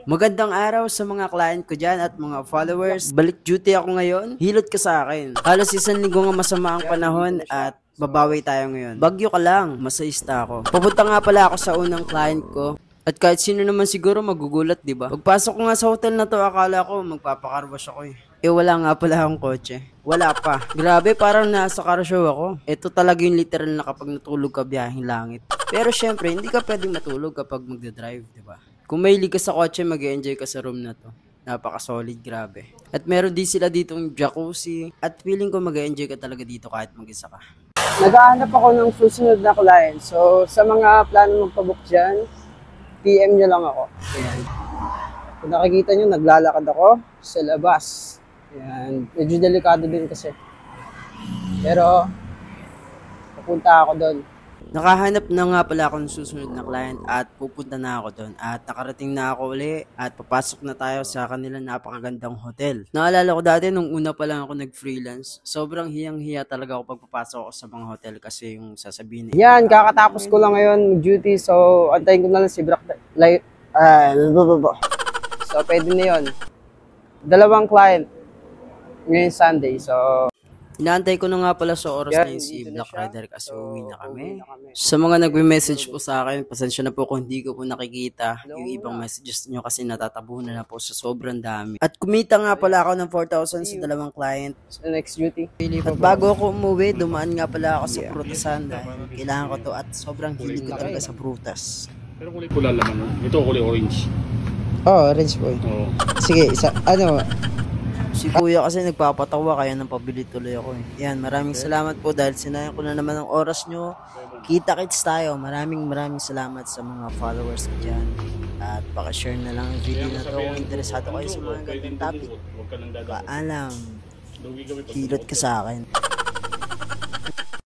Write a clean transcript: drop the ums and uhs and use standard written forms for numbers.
Magandang araw sa mga client ko dyan at mga followers. Balik duty ako ngayon. Hilot ka sa akin. Halos isang linggo nga masama ang panahon at babawi tayo ngayon. Bagyo ka lang, masayista ako. Papunta nga pala ako sa unang client ko. At kahit sino naman siguro magugulat, di ba? Pagpasok ko nga sa hotel na to, akala ko magpapakarwash ako eh. Wala nga pala akong kotse. Wala pa. Grabe, parang nasa car show ako. Ito talaga yung literal na kapag natulog ka biyaheng langit. Pero syempre, hindi ka pwedeng matulog kapag magdadrive, di ba? Kung mahilig ka sa kotse, mag-enjoy ka sa room na to. Napaka-solid, grabe. At meron din sila ditong jacuzzi. At feeling ko mag-enjoy ka talaga dito kahit mag-isa ka. Naghahanap ako ng susunod na client. So, sa mga plano magpabook dyan, PM nyo lang ako. Ayan. Kung nakikita nyo, naglalakad ako sa labas. Ayan. Medyo delikado din kasi. Pero, pupunta ako doon. Nakahanap na nga pala ako ng susunod na client at pupunta na ako doon. At nakarating na ako uli at papasok na tayo sa kanilang napakagandang hotel. Naalala ko dati nung una pa lang ako nag-freelance, sobrang hiyang-hiya talaga ako pagpapasok ako sa mga hotel kasi yung sasabihin. Yan, kakatapos ko lang ngayon duty, so antayin ko na lang si Brock. So pwede na yun. Dalawang client ngayong Sunday, so inaantay ko na nga pala sa oras na yun si Black Rider kasi uwi na kami. Sa mga nagme-message po sa akin, pasensya na po kung hindi ko po nakikita yung ibang messages nyo kasi natatabunan na po sa sobrang dami. At kumita nga pala ako ng 4,000 sa dalawang client. Sa next duty. At bago ako umuwi, dumaan nga pala ako sa prutasan dahil kailangan ko to at sobrang hilig ko talaga sa prutas. Pero kulay pula lang ano? Ito kulay orange. Oh, orange po. Oo. Sige, si kuya kasi nagpapatawa kaya nang pabili tuloy ako eh. Yan, maraming salamat po dahil sinayang ko na naman ang oras nyo. Kita-kits tayo. Maraming salamat sa mga followers ko dyan. At pakashare na lang ang video na to kung interesado kayo sa mga ganitong topic. Paalam. Hilot ka sa akin.